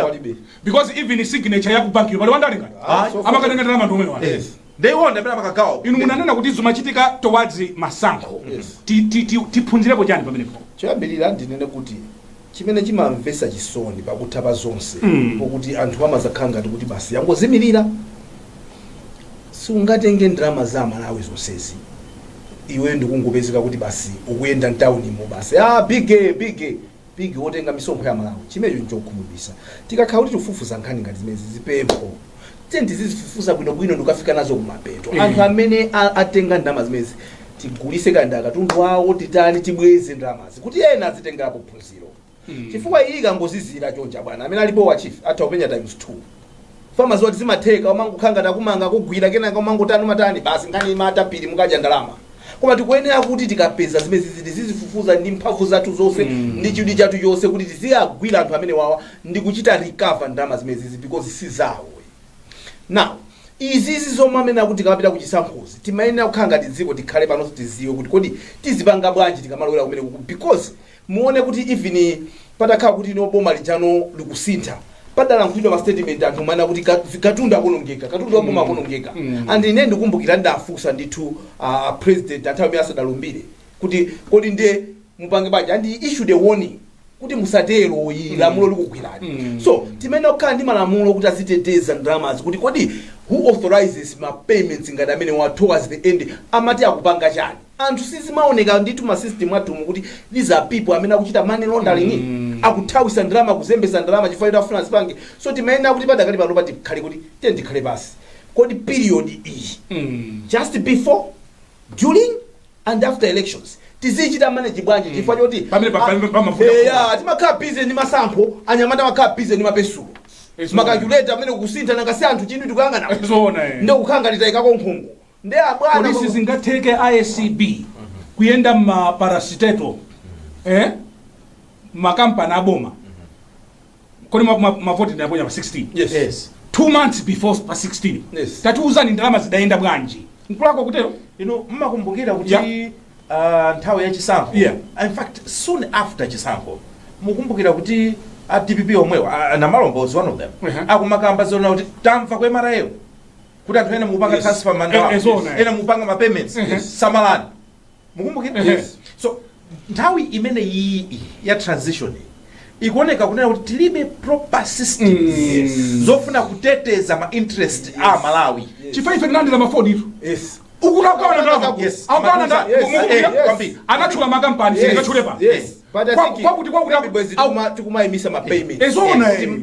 palibe because even signature ya bank yo pali wandale ngati amakatenga ndalama ndi omwe wanu they won't apena makagawo inu munanena kuti zimachitika towards masankho tiphunzirepo chani pamenepo choyambirira ndinene kuti chimene chimamvesa chisoni pakuthapa zonse pokuti anthu amazakhala ngati kuti basi yangozimirira sungatenge ndalama za Malawi zonsezi iwe ndikungopezeka kuti basi ukuyenda mtaunimo basi big wotenga misonkho ya Malawi chimenecho nchokhumudwisa tikakhala kuti tifufuza nkhani ngati zimene zipempho tizifufuza bwinobwino ndikafika nazo kumapeto anthu amene atenga ndalama zimezi tigulise kanda katundu wawo titani tibweze ndalamazi kuti ena azitengerapo phunziro chifukwa iyi ikangozizira chonja bwana amene alipo wa chief atha kupenya times 2 farmers wati zimatheka umangokhanga takumanga kugwira kenaka umangotani matani basi nkhani matapiri mukadya ndalama koma tikuyenera kuti tikapeza zimene tizifufuza ndi mphamvu zathu zonse ndi chidwi chathu chonse kuti tiziyagwira anthu amene wawa ndi kuchita recover ndalama zimene zizi because sizawo now izi zomwe amene akuti tikapita kuchisankhozi timayenera kukhala ngati dziko tikhale pano tiziwe kuti kodi tizipanga bwanji tikamalowera kumene because muone kuti even patakhala kuti ino boma lijano likusintha padalankhulidwa ma statement anthu mana kuti katundu akonongeka katundu waboma akonongeka and ine ndikumbukira ndafunsa ndithu president anthawi amene asadalumbire kuti kodi ndiye mupange bwanji and issued a warning kuti musatero lamulo likugwirani so timayenera kukhala ndi malamulo kuti aziteteza ndalamazi kuti kodi who authorizes ma payments ngati amene wa towards the end amati akupanga chani anthu sizimaoneka ndithu ma system athumu kuti these are people amene akuchita money laundering akuthawisa ndalama kuzembesa ndalama chifukwa afuna zipange so timayenera kuti padakali pano patikhale kuti tikhale basi kodi period iyi just before during and after elections tizichita manage bwanji chifukwa choti timakhala busy ndi masankho anyamata makhala busy ndi mapesulo makaculator amene kusintha nangasi anthu chinthu tikuyang'ana ndi kukhanga litayikako nkhungu ndi abwana polisi zingatheke ISCB kuyenda maparasiteto makampani aboma kodi mavoti ndaponya pa 16 yes 2 months before pa 16 yes tatiuzani ndalama zidayenda bwanji nkulako kutero mmakumbukira kuti nthawi ya chisankho in fact soon after chisankho mukumbukira kuti DPP omwewa na Malombo was one of them akumakamba zona kuti tamva kwa marayo kuti anthu ena mukupanga transfer mandala ena mukupanga ma payments samalani mukumbukira so nthawi imene iyi ya transition ikuoneka kunena kuti tilibe proper systems zofuna kuteteza ma interest a Malawi chifukwa ife tinandira mafoni itu ukulaukana ndalama anachula makampani sikachulepa kwakuti tikumayimisa ma payments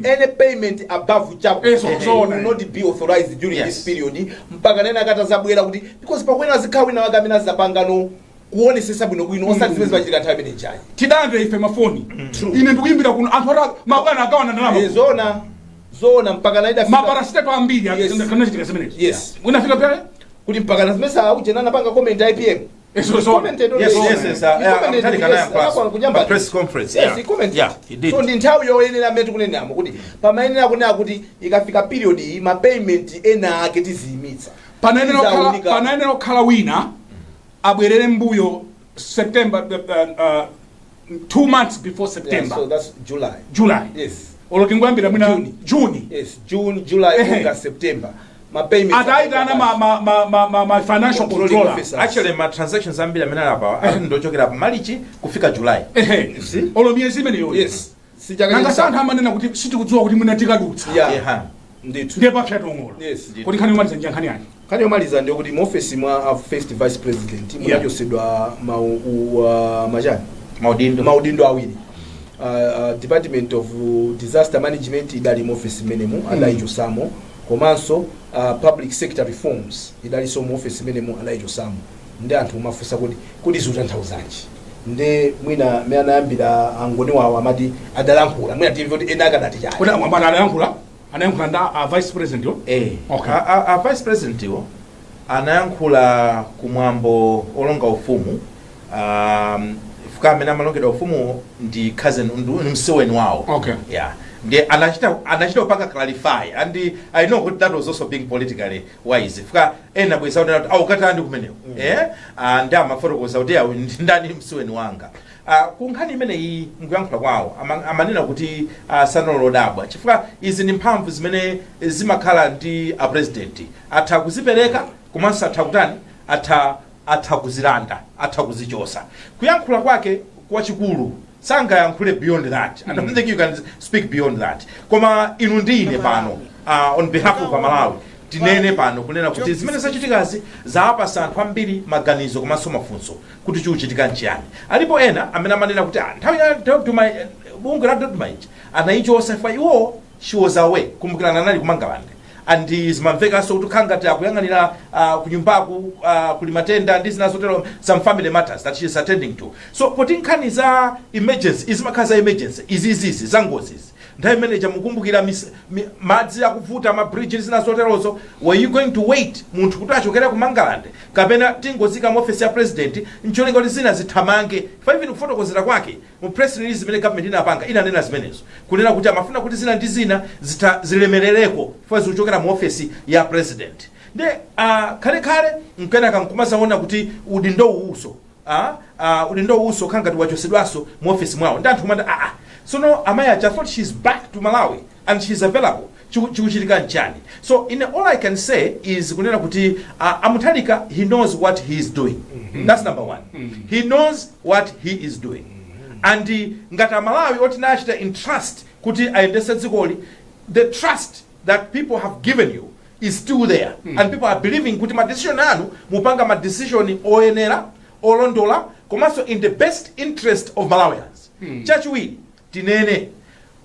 any payment above chako will not be authorized during this period mpaka nena akatazabwera kuti because pakwena zikhawina wakamina zapangano kuonesesa bwinobwino osati zimene zimachitika nthawi imene njayi tidamve ife mafoni ine ndikuyimbira kuno anthu mabwana agawana ndalama zona mpaka naida maparasiteto ambiri kanachitika zimenezi unafika pale kuti mpaka nazimesa ujenana panga comment IPM press conference so ndi nthawi yoyenera metu kunenamo kuti pamayenera kunena kuti ikafika period iyi ma payment ena ake tiziyimitsa panayenera kukhala wina abwerere mbuyo September 2 months before September so that's July yes olokingoyambira mwina June July August September ataitana ma financial controller actually ma transactions ambili amene apa ndochokera pa Marichi kufika July olo miezi imene yo nanga santhu amanena kuti sitikudziwa kuti mwina tikadutsa ndithu ndiye papyatongolo kuti nkhani yomaliza nkhani yani nkhani yomaliza ndiyo kuti muofesi mwa first vice president munachosedwa majani maudindo awiri department of disaster management idali muofesi menemu adaichosamo komanso public sector reforms idaliso muofesi menemu adaichosamo ndi anthu umafunsa kuti zikutanthauzachi ndi mwina mene anayambira angoni wawo amati adalankhula mwina timve kuti ena akadati chani kuti amwana adalankhula nda vice president yo okay vice president yo anayankhula kumwambo olonga ufumu fuka amene amalongedwa ufumu ndi cousin ndi mseweni wawo okay ndiye anachita kupanga clarify, and I know that was also being politically wise fika ena bweza kuti aukatandi kumeneko ndi amafotokoza kuti awo ndani msuweni wanga kunkhani imene iyi nkuyankhula kwawo amanena kuti sanolodabwa chifukwa izi ndi mphamvu zimene zimakhala ndi a president atha kuzipereka komanso atha kutani atha kuzilanda atha kuzichosa. Kuyankhula kwake kwa chikulu sangayankhule beyond that. I don't think you can speak beyond that. Koma inu ndine pano on behalf of Malawi tinene pano kunena kuti zimene zachitikazi zaapasa anthu ambiri maganizo komanso mafunso kuti chikuchitika nchiyani. Alipo ena amene amanena kuti nthawi ya bunge la document anayichosa fa iwo she was away kumbukirana nali kumangalande and zimamvekaso kuti khangati akuyang'anira kunyumbaku kuli matenda ndi zinazotero some family matters that she is attending to. So poti nkhani za emergency izimakhala za emergency izizizi za ngozizi nthawi manager mukumbukira madzi akuvuta mabridge zinazoterozo, were you going to wait munthu kuti achokera ku Mangalande kapena tingozika mu office ya president ncholinga kuti zina zithamange fa even kufotokozera kwake mu press release imene government inapanga inanena zimenezo kunena kuti amafuna kuti zina ndi zina zilemerereko fa zichokera mu office ya president. Nde kale nkena kankumazaona kuti udindo uso khangati wachosedwaso mu office mwawo ndi anthu manda so no Amaya just thought she's back to Malawi and she's available chikuchitika nchani. So all I can say is kunena kuti Amuthalika he knows what he is doing. That's number one. He knows what he is doing. And ngata Malawi otinachita in trust kuti ayendese dzikoli, the trust that people have given you is still there and people are believing kuti ma decision anu mupanga ma decision oyenera olondola komanso in the best interest of Malawians. Chachiwiri tinene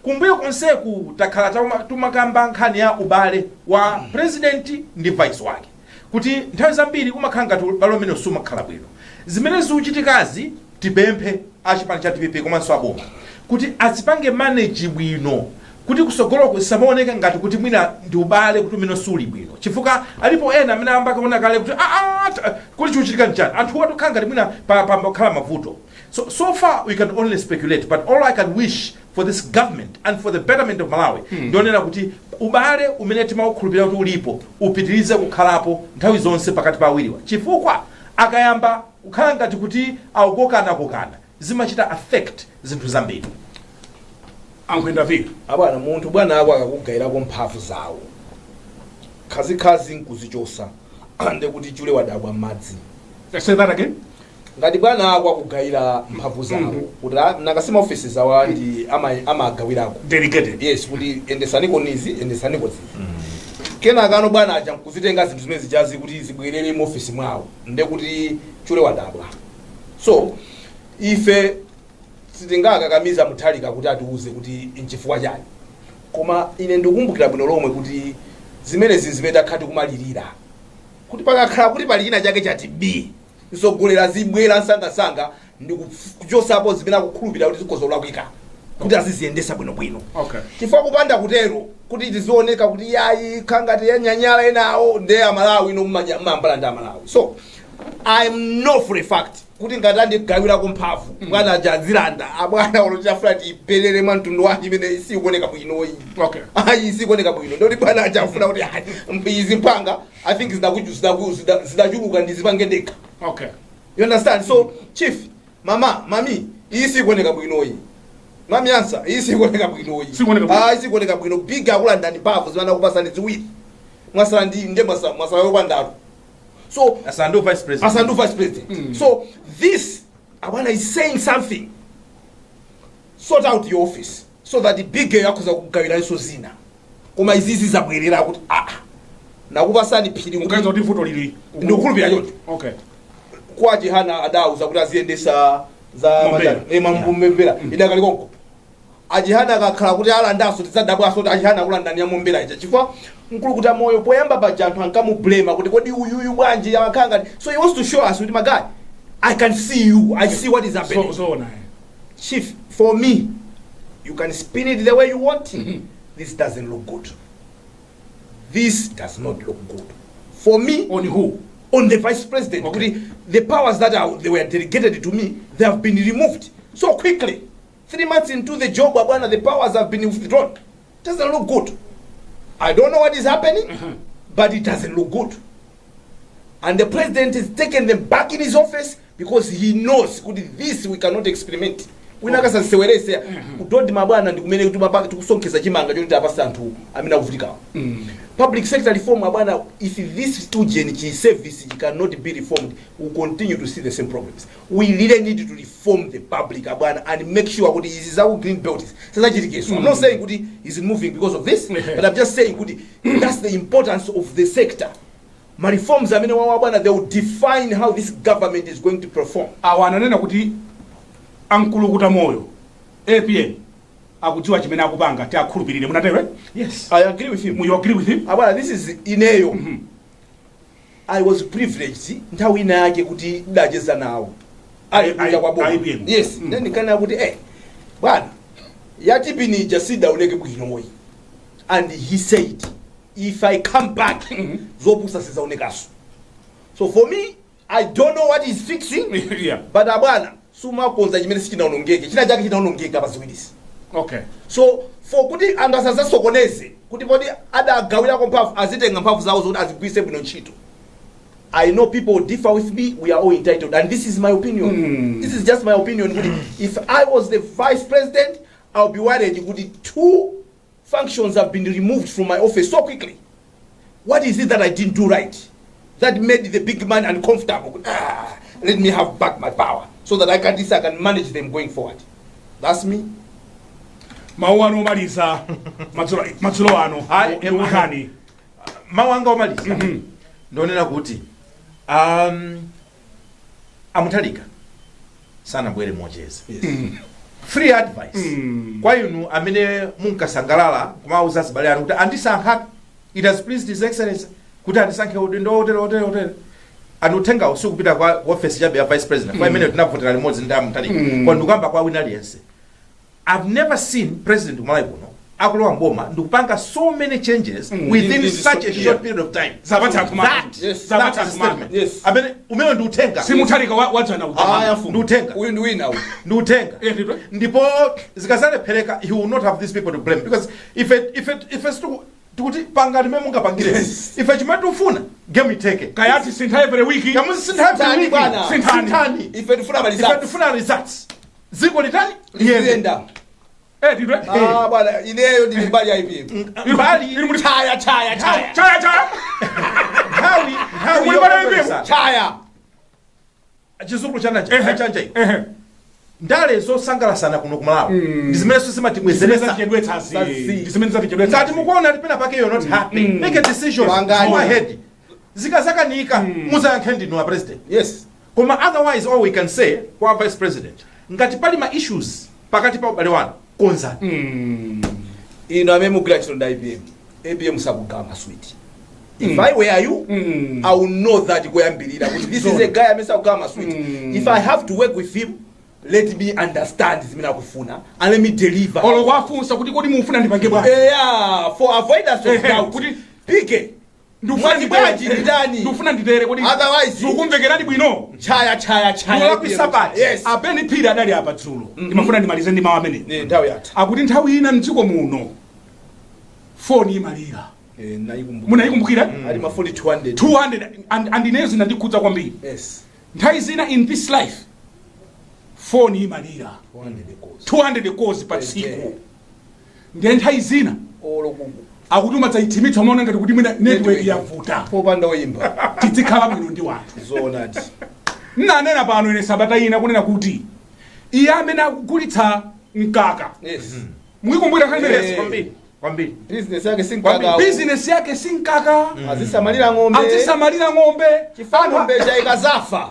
kumbuyo konseku takhala tumakamba nkhani ya ubale wa president ndi vice wake kuti nthawi zambiri umakhanga balo mene sumakhala bwino. Zimene zikuchitikazi tipemphe achipani cha TPP komanso aboma kuti azipange manage bwino kuti kusogoloko samaoneka ngati kuti mwina ndi ubale kuti mino suli bwino chifukwa alipo ena amene amba kaona kale kuti kuti chikuchitika nchani anthu watukhanga ngati mwina pambakhala mavuto. So far we can only speculate, but all I can wish for this government and for the betterment of Malawi ndionena kuti ubale umene timaukhulupirira kuti ulipo upitirize kukhalapo nthawi zonse pakati pa awiriwa chifukwa akayamba kukhala ngati kuti aukokana zimachita affect zinthu zambiri. Ankwenda vile abana munthu bwana ako akakugairako mphamvu zawo khazikhazi nkuzichosa ande kuti chule wadabwa madzi. Say that again. Ngati bwana ako akugaira mphamvu zawo kuti nakasima office zawo ndi amagawirako Dedicated. yes kuti endesaniko zizi kena kano bwana aja nkuzitenga zinthu zimene zijazi kuti zibwerere mu office mwawo nde kuti chule wadabwa. So ife sitingakakamiza Muthalika kuti atiuze kuti nchifukwa chani koma ine ndikumbukira bwino lomwe kuti zimene zimene takhati kumalirira kuti pakakhala kuti pali china chake chati B nsogolera zibwera nsanga ndi kuchosapo zimene akukhulupirira kuti zikozolakwika kuti aziziyendesa bwinobwino. Okay. Chifukwa kupanda kutero kuti tizioneka kuti yayi khangati yanyanyala enawo nde Amalawi no mmambala ndi Amalawi. So I am not for a fact kuti ngati andigawirako mphamvu bwana ajazilanda abwana olochafuna tipelele mwantundu wake imene isikuoneka bwino iyi. Okay. Isikuoneka bwino ndoti bwana ajafuna kuti izi mpanga I think zidachuluka ndizipange ndekha. Okay. You understand? So chief mami isikuoneka bwino iyi. Mami answer isikuoneka bwino iyi. Isikuoneka bwino big akulanda mphamvu zimana kupasa ndi ziwiri. Mwasala ndi nde mwasala yopandalo. So Asandu vice president. So this Abana is saying something. Sort out your office so that the big girl yakuza kugawira iso zina. Koma izizi zabwerera kuti nakupasani phiri Ukaanza kuti vuto lili. Ndikukhulupirira yonke. Okay. Kwa jihana adauza kuti aziyendesa za mambumbera idakali konko. Ajihana akakhala kuti alandaso tizadabwaso kuti ajihana kulandani ya mumbera icha chifukwa nkulu kuti moyo poyamba bajanthu ankamublema kuti kodi uyu bwanji yamakanga. So he wants to show us with my guy I can see you, I see what is happening. So Chief, for me you can spin it the way you want. This doesn't look good. This does not look good for me. On who? On the vice president. Okay. The powers that they were delegated to me, they have been removed so quickly. 3 months into the job, the powers have been withdrawn. doesn't look good. I don't know what is happening, but it doesn't look good. And the president is taking them back in his office because he knows this we cannot experiment. Winakasa sewerese utodi mabwana ndikumene kuti mapaka tikusonkeza chimanga choti apasa anthu amene akuvutika. Public sector reform mabwana, if this student service cannot be reformed, we will continue to see the same problems. We really need to reform the public mabwana and make sure that is our green belt. So I'm not saying that he's moving because of this, but I'm just saying that's the importance of the sector. My reforms, I mean, they will define how this government is going to perform. Awananena kuti ankulukuta moyo APN akutiwa chimene akupanga ti akhulupirire munatewe. Yes, I agree with him. You agree with him? This is ineyo. I was privileged nthawi ina yake kuti dacheza nawo IBM. Yes, then ndikana kuti bwana yatipini jasida uneke bwinoyi, and he said if I come back zopusa sizaonekaso. So for me, I don't know what he's fixing. Yeah. But bwana suma konza chimene sichinaonongeke china chake chinaonongeka paziwirisi. Okay. So for kuti andasaza sokoneze kuti podi adagawira mphamvu azitenga mphamvu zawo zoti azigwise bwino ntchito. I know people differ with me. We are all entitled, and this is my opinion. This is just my opinion. If I was the vice president, I'll be worried. Two functions have been removed from my office so quickly. What is it that I didn't do right that made the big man uncomfortable? Let me have back my power so that I can manage them going forward. That's me. Mawano maliza matsulo ano emahani mawanga omaliza ndonena kuti amutalika sana bwere mocheza. Free advice kwa inu amene munkasangalala kumauza sibale anu kuti andisankha, it has pleased his excellency kuti andisankhe udindo hotel anutenga usiku kupita kwa office ya vice president kwa imene tunavotera limodzi ndi amutalika kwa ndikamba kwa wina aliyense. I've never seen President Malawi akulowa mboma ndikupanga so many changes within such a short period of time. Zabata statement. Yes. Abene umene ndiutenga. Simutalika wajana ndiutenga. Uyu ndi wina uyu. Ndiutenga. Ndipo zikazale pereka, he will not have these people to blame because if it's tukuti panga limwe munga pangire. If chimatu ufuna game iteke. Kayati sintha every week. Kamuzi sintha every week. Sintani. If tufuna results. Ziko litani? Lienda. Bwana ineyo ndi mbali ya IBM. Mbali ili Tchaya. Hawi IBM. Tchaya. Chizulu chanja. Ndale zo sangala sana kuno kumalawa. Ndizimene so sima timwezeresa. Ndizimene zatichedwetsa. Ngati mukuona lipena pake you're not happy. Make a decision. Go ahead. Zikazakanika muzayankhe ndinu president. Yes. Koma otherwise all we can say kwa vice president. Ngati pali ma issues pakati pa ubale wanu konza. Ino amemukira chilonda IBM sabugama sweet. If I were you, I would know that this is a guy amesabugama sweet. If I have to work with him, let me understand zimina kufuna and let me deliver. Olo wafunsa kuti kodi mufuna ndipange bwa. Yeah, for avoidance of doubt. Kuti pike. Ndufuna nditere kodi otherwise ukumvekerani bwino. Tchaya. Ola kwisabati. Yes. Apeni pira dali apa dzulo. Ndimafuna ndimalize ndi mawu amene. Nthawi yatha. Akuti nthawi ina mdziko muno phone imalira. Munayikumbukira? Ali mafoni 200. 200 and inezo ndikudza kwambiri. Yes. Nthawi zina in this life phone imalira. 200 calls pa tsiku. Ndiye nthawi zina akutuma tsaithimitsa maona ngati kuti mwina network yavuta. Popanda oyimba. Tizikhala bwino ndi wanthu. Zoonadi. Nanena pano ine sabata ina kunena kuti iye amene akugulitsa mkaka. Yes. Mwikumbukira kale kwambiri. Business yake sinkaka. Azisamalira ng'ombe. Chifano ng'ombe ikazafa.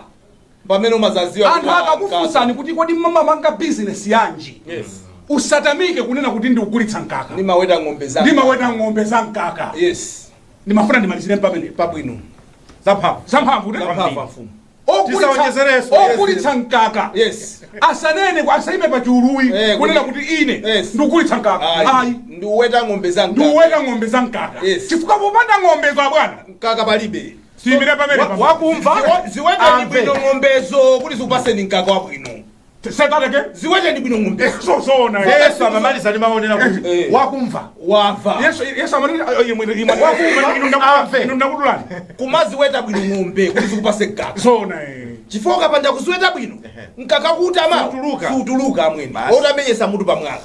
Pamene umazaziwa. Anthu akakufunsani kuti kodi mama manga business yanji. Yes. Usatamike kunena kuti ndi ugulitsa mkaka. Ndimaweta ng'ombe za mkaka. Yes. Ndimafuna ndimalizire pamene pabwino. Zamphamvu ne? Ogulitsa mkaka. Yes. Asanene kwa asaime pa chiuluwi kunena kuti ine ndugulitsa mkaka. Ayi. Ndiweta ng'ombe za mkaka. Yes. Chifukwa popanda ng'ombe za bwana. Mkaka palibe. Simire pamene wakumva ziweta ni bwino ng'ombezo kuti zikupaseni mkaka wabwino. setateke ziweteni bwino ng'ombe sona Yesu amamaliza ndimaonera kuti wakumva wava Yesu amanena ndakutulani kumaziweta bwino ng'ombe kuti zikupase gaga sona chifukwa kapanda kuziweta bwino nkakakuta ma Sutuluka. sutuluka amwene Basi. otamenyesa mutu pamwala